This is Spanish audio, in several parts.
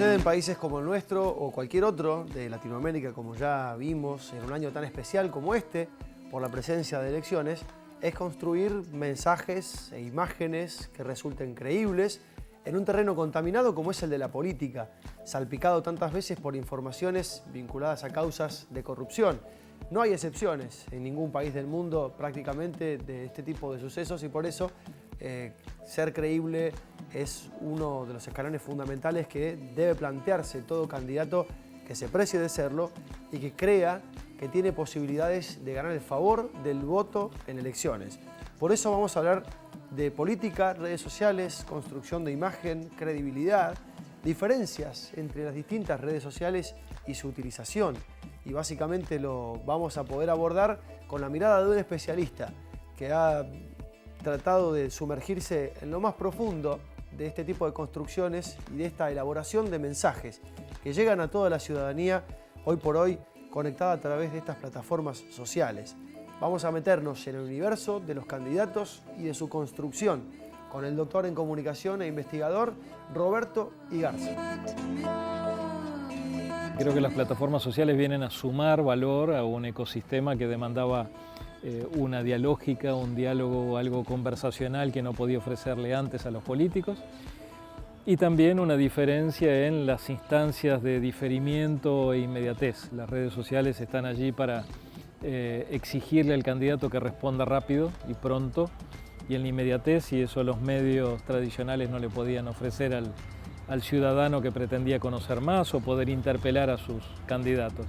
sucede en países como el nuestro o cualquier otro de Latinoamérica, como ya vimos en un año tan especial como este, por la presencia de elecciones, es construir mensajes e imágenes que resulten creíbles en un terreno contaminado como es el de la política, salpicado tantas veces por informaciones vinculadas a causas de corrupción. No hay excepciones en ningún país del mundo prácticamente de este tipo de sucesos y por eso ser creíble es uno de los escalones fundamentales que debe plantearse todo candidato que se precie de serlo y que crea que tiene posibilidades de ganar el favor del voto en elecciones. Por eso vamos a hablar de política, redes sociales, construcción de imagen, credibilidad, diferencias entre las distintas redes sociales y su utilización. Y básicamente lo vamos a poder abordar con la mirada de un especialista que ha tratado de sumergirse en lo más profundo de este tipo de construcciones y de esta elaboración de mensajes que llegan a toda la ciudadanía hoy por hoy conectada a través de estas plataformas sociales. Vamos a meternos en el universo de los candidatos y de su construcción con el doctor en comunicación e investigador Roberto Igarza. Creo que las plataformas sociales vienen a sumar valor a un ecosistema que demandaba una dialógica, un diálogo, algo conversacional que no podía ofrecerle antes a los políticos, y también una diferencia en las instancias de diferimiento e inmediatez. Las redes sociales están allí para exigirle al candidato que responda rápido y pronto, y en la inmediatez, y eso los medios tradicionales no le podían ofrecer al ciudadano que pretendía conocer más o poder interpelar a sus candidatos.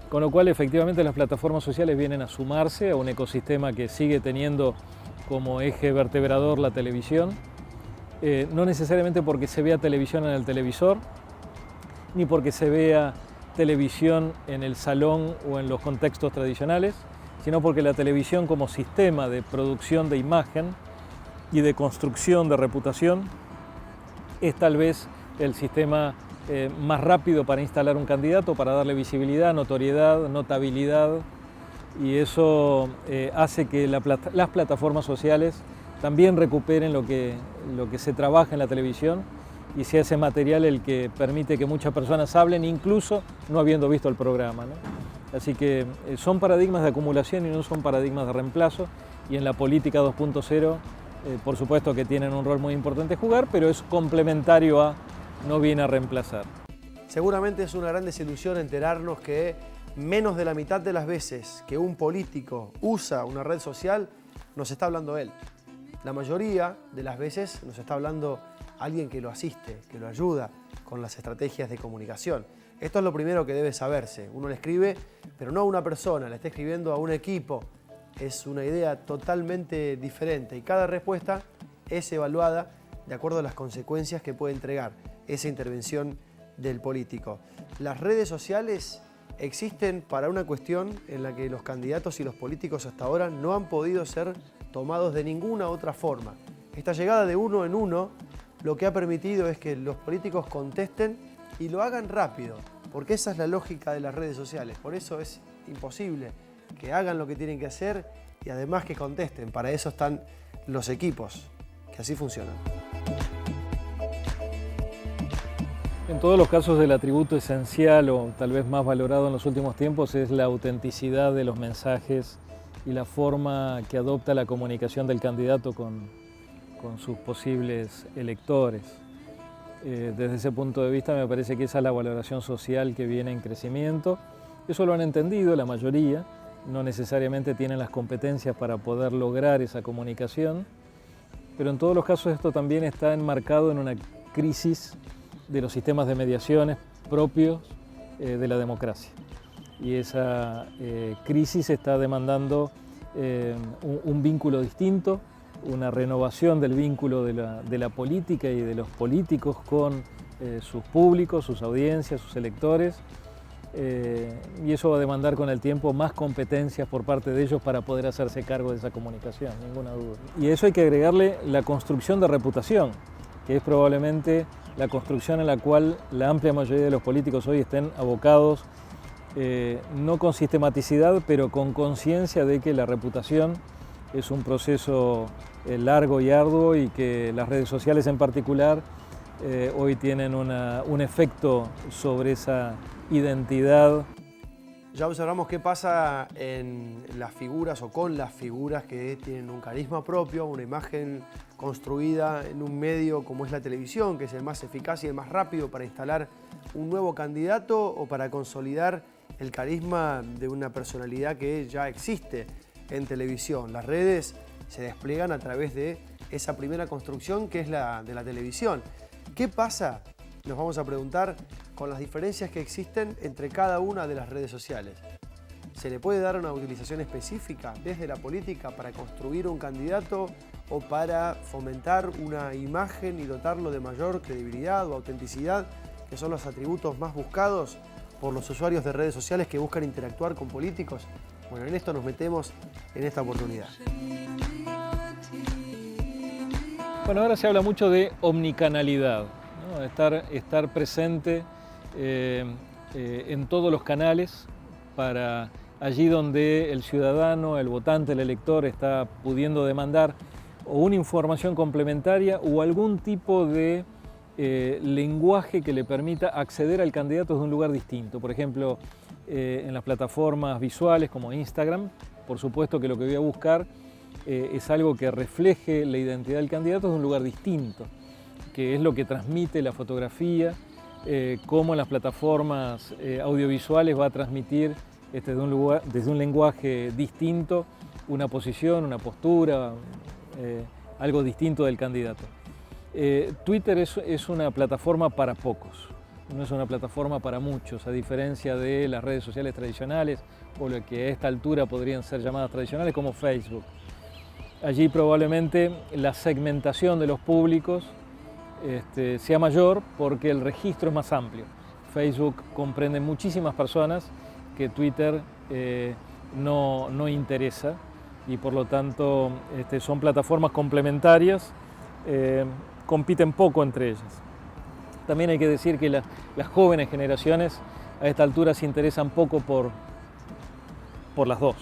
Con lo cual, efectivamente, las plataformas sociales vienen a sumarse a un ecosistema que sigue teniendo como eje vertebrador la televisión, no necesariamente porque se vea televisión en el televisor, ni porque se vea televisión en el salón o en los contextos tradicionales, sino porque la televisión como sistema de producción de imagen y de construcción de reputación es tal vez el sistema más rápido para instalar un candidato, para darle visibilidad, notoriedad, notabilidad, y eso hace que las plataformas sociales también recuperen lo que se trabaja en la televisión y sea ese material el que permite que muchas personas hablen, incluso no habiendo visto el programa, ¿no? Así que son paradigmas de acumulación y no son paradigmas de reemplazo, y en la política 2.0 por supuesto que tienen un rol muy importante jugar, pero es complementario a, no viene a reemplazar. Seguramente es una gran desilusión enterarnos que menos de la mitad de las veces que un político usa una red social nos está hablando él. La mayoría de las veces nos está hablando alguien que lo asiste, que lo ayuda con las estrategias de comunicación. Esto es lo primero que debe saberse. Uno le escribe, pero no a una persona, le está escribiendo a un equipo. Es una idea totalmente diferente y cada respuesta es evaluada de acuerdo a las consecuencias que puede entregar esa intervención del político. Las redes sociales existen para una cuestión en la que los candidatos y los políticos hasta ahora no han podido ser tomados de ninguna otra forma. Esta llegada de uno en uno lo que ha permitido es que los políticos contesten y lo hagan rápido, porque esa es la lógica de las redes sociales. Por eso es imposible que hagan lo que tienen que hacer y además que contesten. Para eso están los equipos, que así funcionan. En todos los casos el atributo esencial o tal vez más valorado en los últimos tiempos es la autenticidad de los mensajes y la forma que adopta la comunicación del candidato con sus posibles electores. Desde ese punto de vista me parece que esa es la valoración social que viene en crecimiento. Eso lo han entendido la mayoría, no necesariamente tienen las competencias para poder lograr esa comunicación, pero en todos los casos esto también está enmarcado en una crisis de los sistemas de mediaciones propios de la democracia. Y esa crisis está demandando un vínculo distinto, una renovación del vínculo de la política y de los políticos con sus públicos, sus audiencias, sus electores, y eso va a demandar con el tiempo más competencias por parte de ellos para poder hacerse cargo de esa comunicación, ninguna duda. Y a eso hay que agregarle la construcción de reputación, que es probablemente la construcción en la cual la amplia mayoría de los políticos hoy estén abocados, no con sistematicidad, pero con conciencia de que la reputación es un proceso largo y arduo y que las redes sociales en particular hoy tienen un efecto sobre esa identidad. Ya observamos qué pasa en las figuras o con las figuras que tienen un carisma propio, una imagen construida en un medio como es la televisión, que es el más eficaz y el más rápido para instalar un nuevo candidato o para consolidar el carisma de una personalidad que ya existe en televisión. Las redes se despliegan a través de esa primera construcción que es la de la televisión. ¿Qué pasa? Nos vamos a preguntar con las diferencias que existen entre cada una de las redes sociales. ¿Se le puede dar una utilización específica desde la política para construir un candidato o para fomentar una imagen y dotarlo de mayor credibilidad o autenticidad, que son los atributos más buscados por los usuarios de redes sociales que buscan interactuar con políticos? Bueno, en esto nos metemos en esta oportunidad. Bueno, ahora se habla mucho de omnicanalidad, ¿no? Estar presente en todos los canales para allí donde el ciudadano, el votante, el elector está pudiendo demandar o una información complementaria o algún tipo de lenguaje que le permita acceder al candidato desde un lugar distinto. Por ejemplo, en las plataformas visuales como Instagram, por supuesto que lo que voy a buscar es algo que refleje la identidad del candidato desde un lugar distinto, que es lo que transmite la fotografía, cómo en las plataformas audiovisuales va a transmitir desde un lenguaje distinto una posición, una postura, algo distinto del candidato. Twitter es una plataforma para pocos, no es una plataforma para muchos, a diferencia de las redes sociales tradicionales o lo que a esta altura podrían ser llamadas tradicionales como Facebook. Allí probablemente la segmentación de los públicos sea mayor porque el registro es más amplio. Facebook comprende muchísimas personas que Twitter no interesa y por lo tanto son plataformas complementarias, compiten poco entre ellas. También hay que decir que las jóvenes generaciones a esta altura se interesan poco por las dos,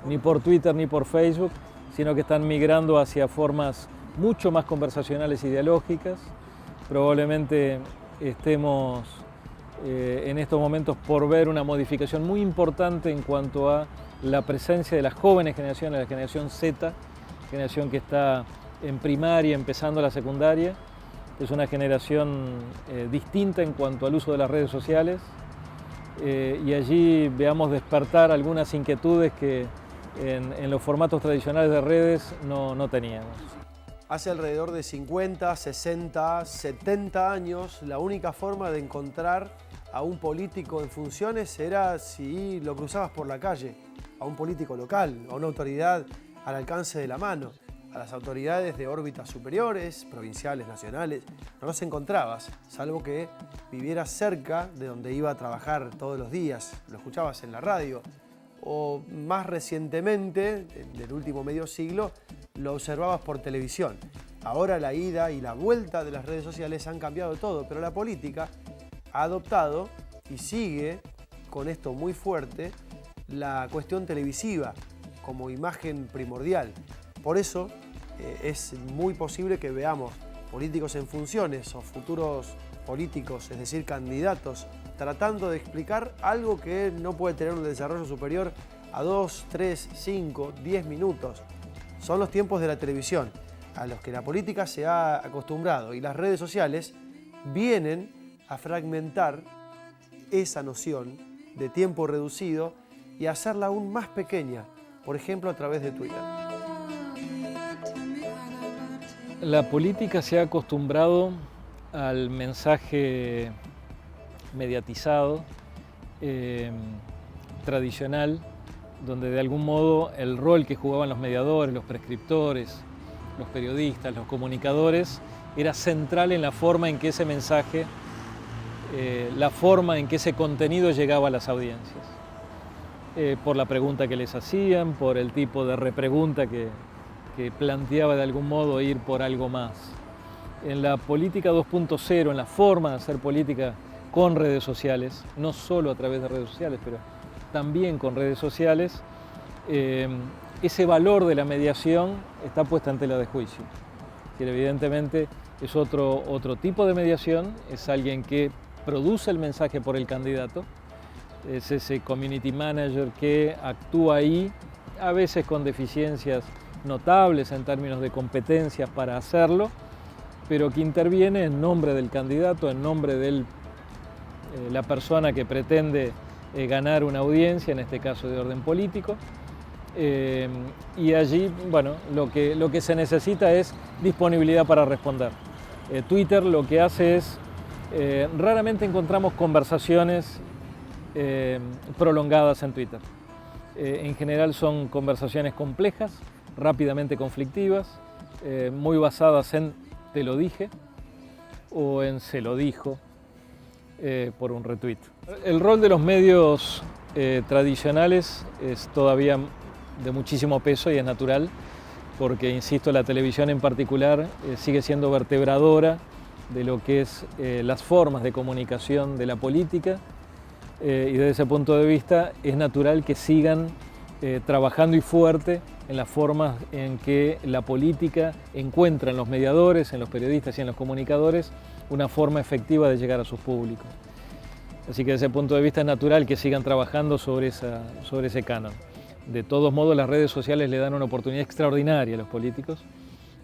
ni por Twitter ni por Facebook, sino que están migrando hacia formas mucho más conversacionales y dialógicas. Probablemente estemos en estos momentos por ver una modificación muy importante en cuanto a la presencia de las jóvenes generaciones, la generación Z, generación que está en primaria, empezando la secundaria. Es una generación distinta en cuanto al uso de las redes sociales y allí veamos despertar algunas inquietudes que en los formatos tradicionales de redes no teníamos. Hace alrededor de 50, 60, 70 años, la única forma de encontrar a un político en funciones era si lo cruzabas por la calle, a un político local, a una autoridad al alcance de la mano. A las autoridades de órbitas superiores, provinciales, nacionales, no los encontrabas, salvo que vivieras cerca de donde iba a trabajar todos los días, lo escuchabas en la radio, o más recientemente, del último medio siglo, lo observabas por televisión. Ahora la ida y la vuelta de las redes sociales han cambiado todo, pero la política ha adoptado y sigue con esto muy fuerte la cuestión televisiva como imagen primordial. Por eso es muy posible que veamos políticos en funciones o futuros políticos, es decir, candidatos, tratando de explicar algo que no puede tener un desarrollo superior a 2, 3, 5, 10 minutos. Son los tiempos de la televisión, a los que la política se ha acostumbrado, y las redes sociales vienen a fragmentar esa noción de tiempo reducido y a hacerla aún más pequeña, por ejemplo a través de Twitter. La política se ha acostumbrado al mensaje mediatizado, tradicional, donde de algún modo el rol que jugaban los mediadores, los prescriptores, los periodistas, los comunicadores, era central en la forma en que ese mensaje, la forma en que ese contenido llegaba a las audiencias. Por la pregunta que les hacían, por el tipo de repregunta que planteaba de algún modo ir por algo más. En la política 2.0, en la forma de hacer política con redes sociales, no solo a través de redes sociales, pero también con redes sociales, ese valor de la mediación está puesta en tela de juicio. Evidentemente es otro tipo de mediación, es alguien que produce el mensaje por el candidato, es ese community manager que actúa ahí, a veces con deficiencias notables en términos de competencias para hacerlo, pero que interviene en nombre del candidato, en nombre de la persona que pretende ganar una audiencia, en este caso de orden político. Y allí, bueno, lo que se necesita es disponibilidad para responder. Twitter lo que hace es, raramente encontramos conversaciones prolongadas en Twitter. En general son conversaciones complejas, rápidamente conflictivas, muy basadas en te lo dije o en se lo dijo por un retweet. El rol de los medios tradicionales es todavía de muchísimo peso y es natural porque, insisto, la televisión en particular sigue siendo vertebradora de lo que es las formas de comunicación de la política y desde ese punto de vista es natural que sigan trabajando y fuerte en las formas en que la política encuentra en los mediadores, en los periodistas y en los comunicadores una forma efectiva de llegar a sus públicos. Así que desde ese punto de vista es natural que sigan trabajando sobre ese canon. De todos modos, las redes sociales le dan una oportunidad extraordinaria a los políticos,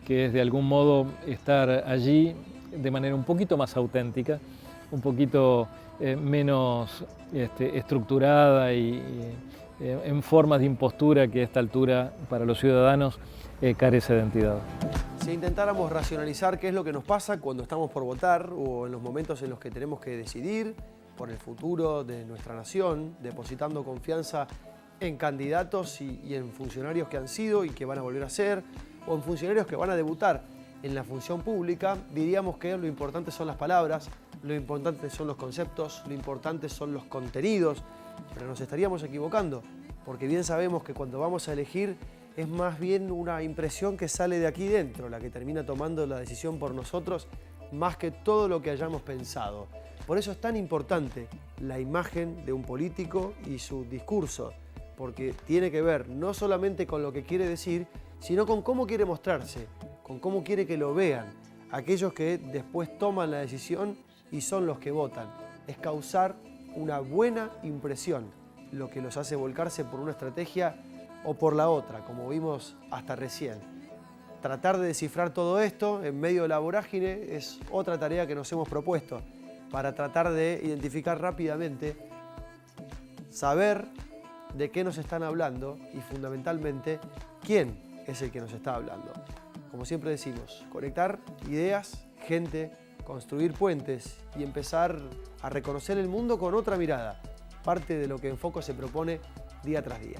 que es de algún modo estar allí de manera un poquito más auténtica, un poquito menos estructurada y en formas de impostura que a esta altura para los ciudadanos carece de entidad. Si intentáramos racionalizar qué es lo que nos pasa cuando estamos por votar o en los momentos en los que tenemos que decidir por el futuro de nuestra nación, depositando confianza en candidatos y en funcionarios que han sido y que van a volver a ser, o en funcionarios que van a debutar en la función pública, diríamos que lo importante son las palabras, lo importante son los conceptos, lo importante son los contenidos, pero nos estaríamos equivocando, porque bien sabemos que cuando vamos a elegir es más bien una impresión que sale de aquí dentro, la que termina tomando la decisión por nosotros, más que todo lo que hayamos pensado. Por eso es tan importante la imagen de un político y su discurso, porque tiene que ver no solamente con lo que quiere decir, sino con cómo quiere mostrarse, con cómo quiere que lo vean aquellos que después toman la decisión y son los que votan. Es causar una buena impresión, lo que los hace volcarse por una estrategia o por la otra, como vimos hasta recién. Tratar de descifrar todo esto en medio de la vorágine es otra tarea que nos hemos propuesto para tratar de identificar rápidamente, saber de qué nos están hablando y fundamentalmente quién es el que nos está hablando. Como siempre decimos, conectar ideas, gente, construir puentes y empezar a reconocer el mundo con otra mirada, parte de lo que En Foco se propone día tras día.